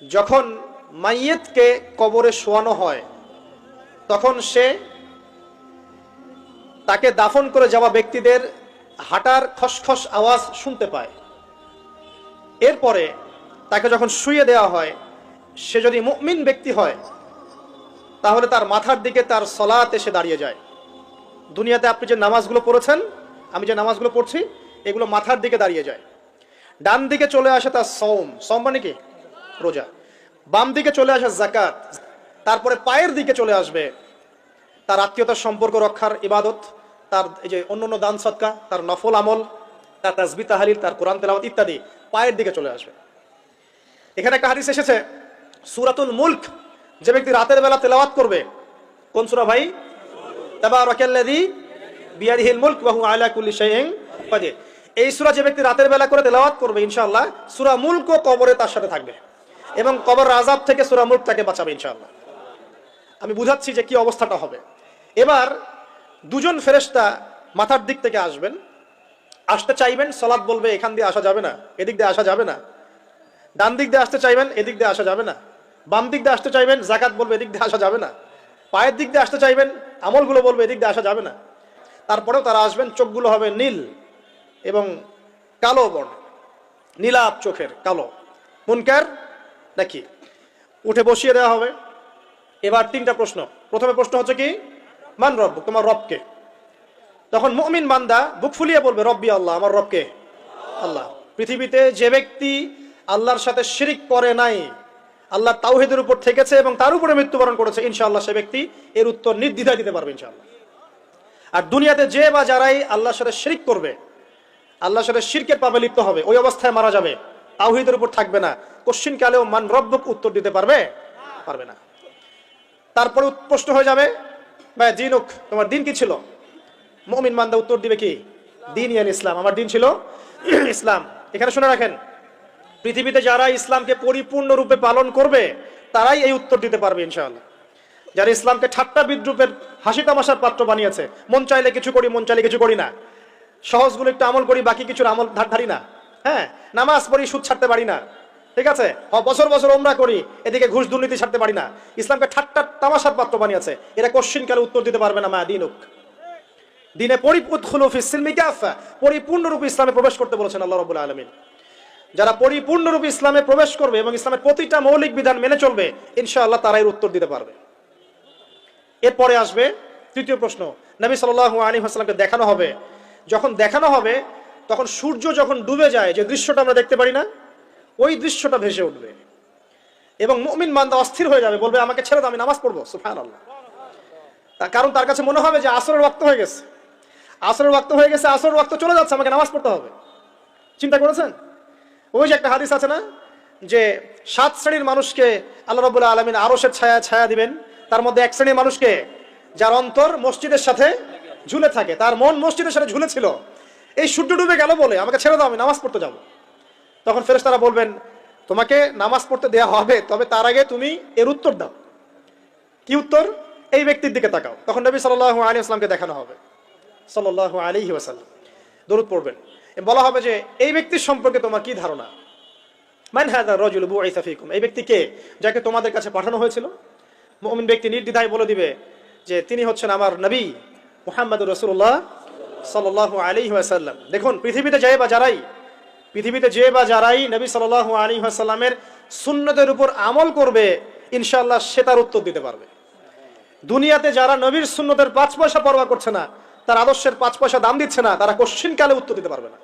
যখন মাইয়েতকে কবরে শোয়ানো হয় তখন সে তাকে দাফন করে যাওয়া ব্যক্তিদের হাঁটার খসখস আওয়াজ শুনতে পায়। এরপরে তাকে যখন শুইয়ে দেওয়া হয়, সে যদি মুমিন ব্যক্তি হয় তাহলে তার মাথার দিকে তার সলাত এসে দাঁড়িয়ে যায়। দুনিয়াতে আপনি যে নামাজগুলো পড়েছেন, আমি যে নামাজগুলো পড়ছি, এগুলো মাথার দিকে দাঁড়িয়ে যায়। ডান দিকে চলে আসে তার সওম মানে কি? রোজা। বাম দিকে চলে আসে যাকাত। তারপরে পায়ের দিকে চলে আসবে তার আত্মীয়তার সম্পর্ক রক্ষার ইবাদত, তার এই যে অন্যান্য দান সদকা, তার নফল আমল, তার তাসবিহ তাহলিল, তার কোরআন তেলাওয়াত ইত্যাদি পায়ের দিকে চলে আসবে। এখানে একটা হাদিস এসেছে, সূরাতুল মুলক যে ব্যক্তি রাতের বেলা তেলাওয়াত করবে, কোন সূরা ভাই? তাবারাকাল্লাযী বিয়াদিহিল মুলক ওয়া হুয়া আলা কুল্লি শাইইন কাদির। এই সূরা যে ব্যক্তি রাতের বেলা করে তেলাওয়াত করবে, ইনশাআল্লাহ সূরা মুলক কবরে তার সাথে থাকবে এবং কবর আযাব থেকে সূরা মুলক তাকে বাঁচাবে ইনশাআল্লাহ। আমি বুঝাচ্ছি যে কি অবস্থাটা হবে। এবার দুজন ফেরেশতা মাথার দিক থেকে আসবেন, আসতে চাইবেন, সালাত বলবে এখান দিয়ে আসা যাবে না, এদিক দিয়ে আসা যাবে না। ডান দিক দিয়ে আসতে চাইবেন, এদিক দিয়ে আসা যাবে না। বাম দিক দিয়ে আসতে চাইবেন, যাকাত বলবে এদিক দিয়ে আসা যাবে না। পায়ের দিক দিয়ে আসতে চাইবেন, আমলগুলো বলবে এদিক দিয়ে আসা যাবে না। তারপরেও তারা আসবেন, চোখগুলো হবে নীল এবং কালো বর্ণ, নীলাপ চোখের কালো। মুনকার নাকি? উঠে বসিয়ে দেওয়া হবে। এবার তিনটা প্রশ্ন। প্রথমে প্রশ্ন হচ্ছে কি? মান রব্বুক, তোমার রবকে? তখন মুমিন বান্দা বুক ফুলিয়ে বলবে রব্বি আল্লাহ, আমার রবকে আল্লাহ। পৃথিবীতে যে ব্যক্তি আল্লাহর সাথে শিরিক করে নাই, আল্লাহ তাওহীদের উপর থেকেছে এবং তার উপরে মৃত্যুবরণ করেছে, ইনশাআল্লাহ সে ব্যক্তি এর উত্তর নির্দ্বিধায় দিতে পারবে ইনশাআল্লাহ। আর দুনিয়াতে যে বা যারাই আল্লাহর সাথে শিরিক করবে, আল্লাহর সাথে শিরকের পাপে লিপ্ত হবে, ওই অবস্থায় মারা যাবে, তাওহীদের উপর থাকবে না, কোশ্চিন কালেও মান রব্বুক উত্তর দিতে পারবে না। তারপরে প্রশ্ন হয়ে যাবে ভাই দিনুক, তোমার দিন কি ছিল? মুমিন বান্দা উত্তর দিবে কি? দিন ইয়াল ইসলাম, আমার দিন ছিল ইসলাম। এখানে শুনে রাখেন, পৃথিবীতে যারা ইসলামকে পরিপূর্ণরূপে পালন করবে তারাই এই উত্তর দিতে পারবে ইনশাআল্লাহ। যারা ইসলামকে ঠাট্টা বিদ্রুপের হাসি তামাশার পাত্র বানিয়েছে, মন চাইলে কিছু করি, মন চাইলে কিছু করি না, সহজগুলো একটু আমল করি, বাকি কিছুর আমল ধারি না, হ্যাঁ, নামাজ পড়ি, সুদ ছাড়তে পারি না, ঠিক আছে, বছর বছর ওমরা করি, এদিকে ঘুষ দুর্নীতি ছাড়তে পারি না, ইসলামকে ঠাট্টা তামাশার পাত্র বানিয়েছে, এরা কোশ্চিন কালে উত্তর দিতে পারবে না মা দিনুক, দিনে পরিপূর্ণরূপে ইসলামে প্রবেশ করতে বলেছেন আল্লাহ রাব্বুল আলামিন। যারা পরিপূর্ণরূপে ইসলামে প্রবেশ করবে এবং ইসলামের প্রতিটা মৌলিক বিধান মেনে চলবে, ইনশাআল্লাহ তারাই উত্তর দিতে পারবে। এরপরে আসবে তৃতীয় প্রশ্ন। নবী সাল্লাল্লাহু আলাইহি ওয়াসাল্লামকে দেখানো হবে, যখন দেখানো হবে তখন সূর্য যখন ডুবে যায়, যে দৃশ্যটা আমরা দেখতে পারি না, ওই দৃশ্যটা ভেসে উঠবে এবং মুমিন বান্দা অস্থির হয়ে যাবে, বলবে আমাকে ছেড়ে দাও, আমি নামাজ পড়বো। সুবহানাল্লাহ। তার কারণ তার কাছে মনে হবে যে আসরের ওয়াক্ত হয়ে গেছে, আসরের ওয়াক্ত হয়ে গেছে, আসরের ওয়াক্ত চলে যাচ্ছে, আমাকে নামাজ পড়তে হবে। চিন্তা করেছেন? ওই যে একটা হাদিস আছে না, যে 7 শ্রেণীর মানুষকে আল্লাহ রাব্বুল আলামিন আরশের ছায়া দিবেন। তার মধ্যে এক শ্রেণীর মানুষকে, যার অন্তর মসজিদের সাথে ঝুলে থাকে, তার মন মসজিদের সাথে ঝুলে ছিল, এই সূর্য ডুবে গেল বলে আমাকে ছেড়ে দাও, আমি নামাজ পড়তে যাব। তখন ফেরেশতারা বলবেন তোমাকে নামাজ পড়তে দেয়া হবে, তবে তার আগে তুমি এর উত্তর দাও। কি উত্তর? এই ব্যক্তির দিকে তাকাও। তখন নবী সাল্লাল্লাহু আলাইহি ওয়াসাল্লামকে দেখানো হবে, সাল্লাল্লাহু আলাইহি ওয়াসাল্লাম দরুদ পড়বেন, বলা হবে যে এই ব্যক্তির সম্পর্কে তোমার কি ধারণা? মান হাযা রাজুলু বুইসা ফীকুম, এই ব্যক্তি কে, যাকে তোমাদের কাছে পাঠানো হয়েছিল? মুমিন ব্যক্তি নির্দ্বিধায় বলে দিবে যে তিনি হচ্ছেন আমার নবী মুহাম্মদুর রাসূলুল্লাহ সাল্লাল্লাহু আলাইহি ওয়াসাল্লাম। দেখুন, পৃথিবীতে যে বা যারাই নবী সাল্লাল্লাহু আলাইহি ওয়াসাল্লামের সুন্নতের উপর আমল করবে, ইনশাআল্লাহ সে তার উত্তর দিতে পারবে। দুনিয়াতে যারা নবীর সুন্নতের 5 পয়সা পরোয়া করছে না, তার আদর্শের 5 পয়সা দাম দিচ্ছে না, তারা কোশ্চিন কালে উত্তর দিতে পারবে না।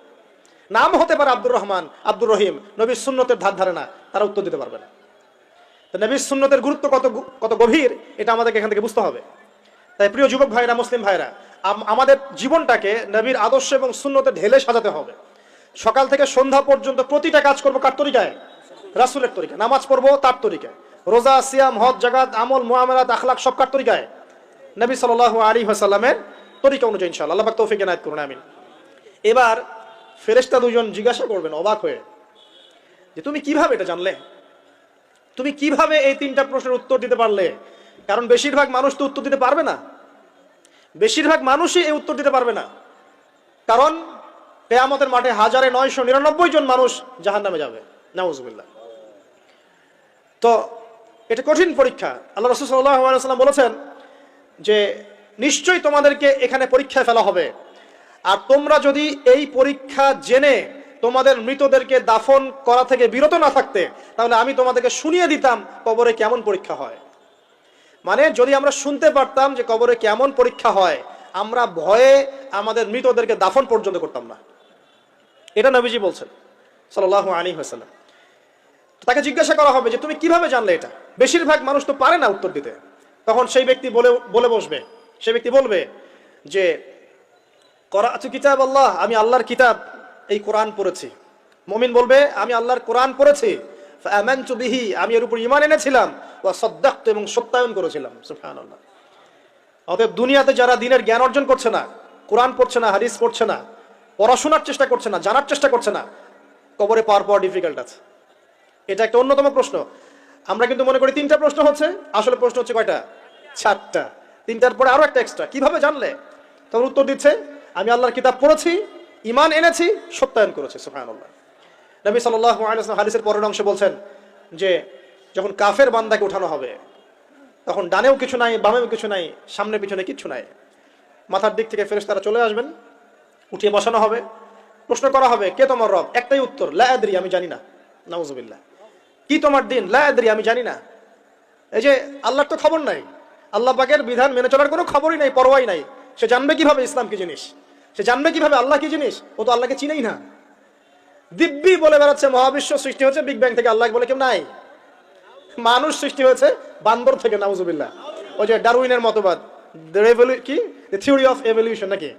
নাম হতে পারে আব্দুর রহমান, আব্দুর রহিম, নবীর সুন্নতের ধার ধারে না, তারা উত্তর দিতে পারবে না। তো নবীর সুন্নতের গুরুত্ব কত গভীর, এটা আমাদেরকে এখান থেকে বুঝতে হবে। তাই প্রিয় যুবক ভাইরা, মুসলিম ভাইরা, আমাদের জীবনটাকে নবীর আদর্শ এবং সুন্নতে ঢেলে সাজাতে হবে। সকাল থেকে সন্ধ্যা পর্যন্ত প্রতিটা কাজ করবো কার তরিকায়? রাসূলের তরিকায়। নামাজ পড়বো তার তরিকায়, রোজা, সিয়াম, হজ, যাকাত, আমল, মুআমালাত, আখলাক সব কার তরিকায়? নবী সাল্লাল্লাহু আলাইহি ওয়াসাল্লামের তরিকা অনুযায়ী ইনশাআল্লাহ। আল্লাহ পাক তৌফিক এনায়েত করুন, আমিন। এবার ফেরেশতা দুজন জিজ্ঞাসা করবেন অবাক হয়ে যে তুমি কিভাবে এটা জানলে, তুমি কিভাবে এই 3টা প্রশ্নের উত্তর দিতে পারলে? কারণ বেশিরভাগ মানুষ তো উত্তর দিতে পারবে না, বেশিরভাগ মানুষই এই উত্তর দিতে পারবে না। কারণ কিয়ামতের মাঠে 1999 জন মানুষ জাহান্নামে যাবে, নাউজুবিল্লাহ। তো এটা কঠিন পরীক্ষা। আল্লাহ রাসূল সাল্লাল্লাহু আলাইহি ওয়াসাল্লাম বলেছেন যে নিশ্চয়ই তোমাদেরকে এখানে পরীক্ষায় ফেলা হবে, আর তোমরা যদি এই পরীক্ষা জেনে তোমাদের মৃতদেরকে দাফন করা থেকে বিরত না থাকতে, তাহলে আমি তোমাদেরকে শুনিয়ে দিতাম কবরে কেমন পরীক্ষা হয়। মানে যদি আমরা শুনতে পারতাম যে কবরে কেমন পরীক্ষা হয়, আমরা ভয়ে আমাদের মৃতদেরকে দাফন পর্যন্ত করতাম না। এটা নবীজি বলছেন সাল্লাল্লাহু আলাইহি ওয়াসাল্লাম। তাকে জিজ্ঞাসা করা হবে যে তুমি কিভাবে জানলে এটা। বেশিরভাগ মানুষ তো পারে না উত্তর দিতে। তখন সেই ব্যক্তি বলে বসবে, সেই ব্যক্তি বলবে যে করাতু কিতাব আল্লাহ, আমি আল্লাহর কিতাব এই কোরআন পড়েছি। মুমিন বলবে আমি আল্লাহর কোরআন পড়েছি, ফাআমানতু বিহি, আমি এর উপর ঈমান এনেছিলাম, ওয়া সাদ্দাকতু, এবং সত্যায়ন করেছিলাম। সুবহানাল্লাহ। অতএব দুনিয়াতে যারা দ্বীনের জ্ঞান অর্জন করছে না, কোরআন পড়ছে না, হাদিস পড়ছে না, পড়াশোনার চেষ্টা করছে না, জানার চেষ্টা করছে না, কবরে পাওয়ার ডিফিকাল্ট আছে। এটা একটা অন্যতম প্রশ্ন। আমরা কিন্তু মনে করি 3টা প্রশ্ন হচ্ছে, আসলে প্রশ্ন হচ্ছে কয়টা? 4টা। 3টার পরে আরো একটা এক্সট্রা। কিভাবে জানলে? তখন উত্তর দিচ্ছে আমি আল্লাহর কিতাব পড়েছি, ঈমান এনেছি, সত্যায়ন করেছি। সুবহানাল্লাহ। নবী সাল্লাল্লাহু আলাইহি ওয়াসাল্লাম হাদিসের পরের অংশে বলছেন যে যখন কাফের বান্দাকে উঠানো হবে, তখন ডানেও কিছু নাই, বামেও কিছু নাই, সামনে পিছনে কিচ্ছু নাই। মাথার দিক থেকে ফেরেশতারা চলে আসবেন, উঠিয়ে বসানো হবে, প্রশ্ন করা হবে কে তোমার রব? একটাই উত্তর, লা আদরি, আমি জানি না। নাউযুবিল্লাহ। কি তোমার দিন? লা আদরি, আমি জানি না। এই যে আল্লাহর তো খবর নাই, আল্লাহ পাকের বিধান মেনে চলার কোনো খবরই নাই, পরোয়াই নাই। সে জানবে কিভাবে ইসলাম কি জিনিস? সে জানবে কিভাবে আল্লাহ কি জিনিস? ও তো আল্লাহকে চিনেই না। দিব্যি বলে বেড়াচ্ছে মহাবিশ্ব সৃষ্টি হচ্ছে বিগ ব্যাং থেকে, আল্লাহ বলে কেউ নাই। মানুষ সৃষ্টি হয়েছে বান্দর থেকে। নাউযুবিল্লাহ। ওই যে ডারউইনের মতবাদ, কি থিওরি অফ এভলিউশন নাকি?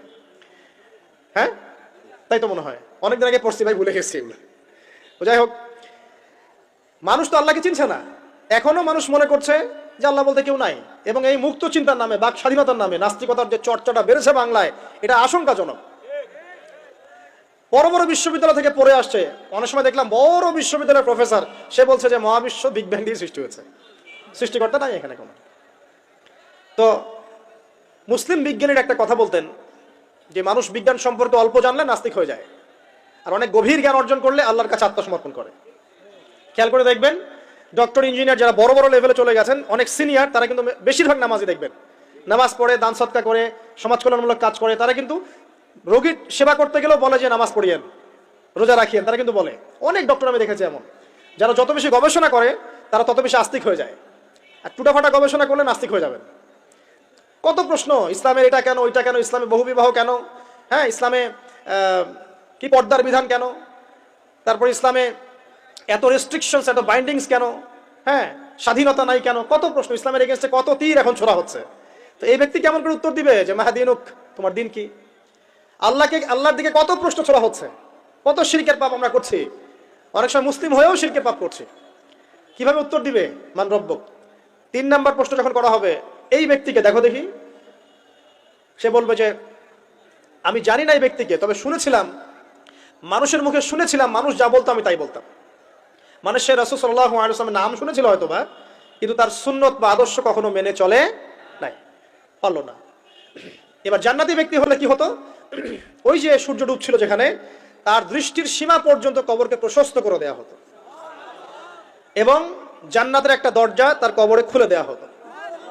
হ্যাঁ, তাই তো মনে হয়। অনেকদিন আগে পড়ছি ভাই, ভুলে গেছি এগুলো। যাই হোক, মানুষ তো আল্লাহকে চিনছে না। এখনো মানুষ মনে করছে যে আল্লাহ বলতে কেউ নাই, এবং এই মুক্ত চিন্তার নামে, বাক স্বাধীনতার নামে নাস্তিকতার যে চর্চাটা বেড়েছে বাংলায়, এটা আশঙ্কাজনক। বড় বড় বিশ্ববিদ্যালয় থেকে পড়ে আসছে, অনেক সময় দেখলাম বড় বিশ্ববিদ্যালয়ের প্রফেসর, সে বলছে যে মহাবিশ্ব বিগ ব্যাং দিয়ে সৃষ্টি হয়েছে, সৃষ্টিকর্তা নাই এখানে কোনো। তো মুসলিম বিজ্ঞানীর একটা কথা বলতেন যে মানুষ বিজ্ঞান সম্পর্কে অল্প জানলে নাস্তিক হয়ে যায়, আর অনেক গভীর জ্ঞান অর্জন করলে আল্লাহর কাছে আত্মসমর্পণ করে। খেয়াল করে দেখবেন, ডক্টর, ইঞ্জিনিয়ার যারা বড় বড় লেভেলে চলে গেছেন, অনেক সিনিয়র, তারা কিন্তু বেশিরভাগ নামাজি দেখবেন, নামাজ পড়ে, দান সদকা করে, সমাজ কল্যাণমূলক কাজ করে। তারা কিন্তু রোগীর সেবা করতে গেলেও বলে যে নামাজ পড়িয়েন, রোজা রাখিয়েন, তারা কিন্তু বলে। অনেক ডক্টর আমি দেখেছি এমন, যারা যত বেশি গবেষণা করে তারা তত বেশি আস্তিক হয়ে যায়, আর টুটাফাটা গবেষণা করলে নাস্তিক হয়ে যাবেন। কত প্রশ্ন, ইসলামের এটা কেন, ওইটা কেন, ইসলামে বহুবিবাহ কেন, হ্যাঁ, ইসলামে কি পর্দার বিধান কেন, তারপর ইসলামে এত রেস্ট্রিকশনস, এত বাইন্ডিংস কেন, হ্যাঁ, স্বাধীনতা নাই কেন, কত প্রশ্ন। ইসলামের এগেইনস্টে কত তীর এখন ছোড়া হচ্ছে। তো এই ব্যক্তি কেমন করে উত্তর দিবে যে মাহাদিনুক, তোমার দিন কি? আল্লাহর দিকে কত প্রশ্ন ছোড়া হচ্ছে, কত শিরকের পাপ আমরা করছি, অনেক সময় মুসলিম হয়েও শিরকের পাপ করছি। কিভাবে উত্তর দিবে মান রব্বক? 3 নাম্বার প্রশ্ন যখন করা হবে এই ব্যক্তিকে, দেখো দেখি, সে বলবে যে আমি জানি না এই ব্যক্তিকে, তবে শুনেছিলাম, মানুষের মুখে শুনেছিলাম, মানুষ যা বলতো আমি তাই বলতাম। মানুষের রাসূল সাল্লাল্লাহু আলাইহি ওয়াসাল্লামের নাম শুনেছিল হয়তোবা, কিন্তু তার সুন্নত বা আদর্শ কখনো মেনে চলে নাই, পারল না। এবার জান্নাতি ব্যক্তি হলে কি হতো? ওই যে সূর্য ডুবছিল যেখানে, তার দৃষ্টির সীমা পর্যন্ত কবরকে প্রশস্ত করে দেওয়া হতো, এবং জান্নাতের একটা দরজা তার কবরে খুলে দেওয়া হতো।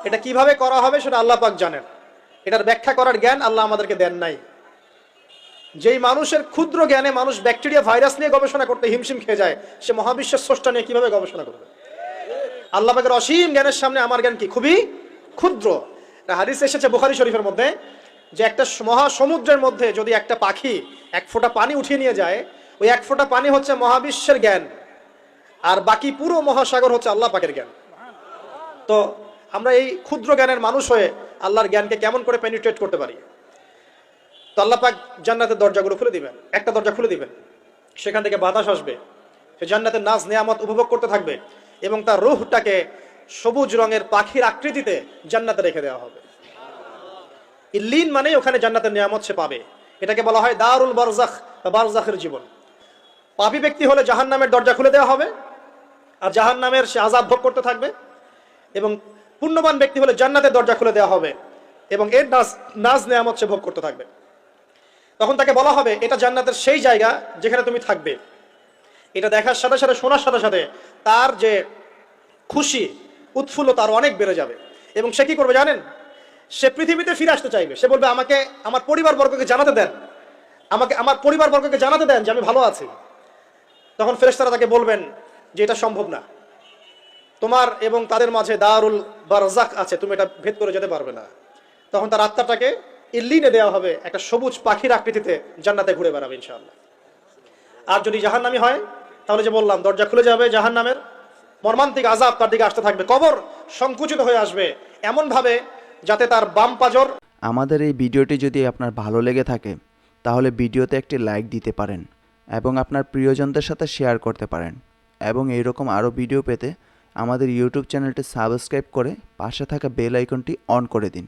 এটা কিভাবে করা হবে সেটা আল্লাহ পাক জানেন, এটার ব্যাখ্যা করার জ্ঞান আল্লাহ আমাদেরকে দেন নাই। যেই মানুষের ক্ষুদ্র জ্ঞানে মানুষ ব্যাকটেরিয়া ভাইরাস নিয়ে গবেষণা করতে হিমশিম খেয়ে যায়, সে মহাবিশ্বের স্রষ্টা নিয়ে কিভাবে গবেষণা করবে? আল্লাহ পাকের অসীম জ্ঞানের সামনে আমার জ্ঞান কি? খুবই ক্ষুদ্র। হাদিস এসেছে বুখারী শরীফের মধ্যে যে একটা মহাসমুদ্রের মধ্যে যদি একটা পাখি 1 ফোঁটা পানি উঠিয়ে নিয়ে যায়, ওই 1 ফোঁটা পানি হচ্ছে মহাবিশ্বের জ্ঞান, আর বাকি পুরো মহাসাগর হচ্ছে আল্লাহ পাকের জ্ঞান। তো আমরা এই ক্ষুদ্র জ্ঞানের মানুষ হয়ে আল্লাহর জ্ঞানকে কেমন করে পেনিট্রেট করতে পারি? তো আল্লাহ পাক জান্নাতের দরজাগুলো খুলে দিবেন, একটা দরজা খুলে দিবেন, সেখান থেকে বাতাস আসবে, সে জান্নাতের নাজ নিয়ামত উপভোগ করতে থাকবে, এবং তার রূহটাকে সবুজ রঙের পাখির আকৃতিতে জান্নাতে রেখে দেওয়া হবে। ইল্লিন মানে ওখানে জান্নাতের নিয়ামত সে পাবে। এটাকে বলা হয় দারুল বারজাখ বা বারজাখের জীবন। পাপী ব্যক্তি হলে জাহান্নামের দরজা খুলে দেওয়া হবে, আর জাহান্নামের সে আযাব ভোগ করতে থাকবে, এবং পুণ্যবান ব্যক্তি হলে জান্নাতের দরজা খুলে দেওয়া হবে, এবং এর নাজ নিয়ামত সে ভোগ করতে থাকবে। তখন তাকে বলা হবে এটা জান্নাতের সেই জায়গা যেখানে তুমি থাকবে। এটা দেখার সাথে সাথে, শোনার সাথে সাথে তার যে খুশি, উৎফুল্লতা আরো অনেক বেড়ে যাবে। এবং সে কি করবে জানেন? সে পৃথিবীতে ফিরে আসতে চাইবে। সে বলবে, আমাকে আমার পরিবারবর্গকে জানাতে দেন, আমাকে আমার পরিবারবর্গকে জানাতে দেন যে আমি ভালো আছি। তখন ফেরেশতারা তাকে বলবেন যে এটা সম্ভব না, তোমার এবং তাদের মাঝে দারুল বারজাক আছে, তুমি এটা ভেদ করে যেতে পারবে না। তখন তার আত্মাটাকে ইল্লিনে দেওয়া হবে, একটা সবুজ পাখির আকৃতিতে জান্নাতে ঘুরে বেড়াবে ইনশাআল্লাহ। আর যদি জাহান্নামী হয়, তাহলে যে বললাম, দরজা খুলে যাবে জাহান্নামের, মর্মান্তিক আযাব তার দিকে আসতে থাকবে, কবর সংকুচিত হয়ে আসবে এমন ভাবে যাতে তার বাম পাজর। আমাদের এই ভিডিওটি যদি আপনার ভালো লেগে থাকে তাহলে ভিডিওতে একটি লাইক দিতে পারেন এবং আপনার প্রিয়জনদের সাথে শেয়ার করতে পারেন, এবং এইরকম আরও ভিডিও পেতে আমাদের ইউটিউব চ্যানেলটি সাবস্ক্রাইব করে পাশে থাকা বেল আইকনটি অন করে দিন।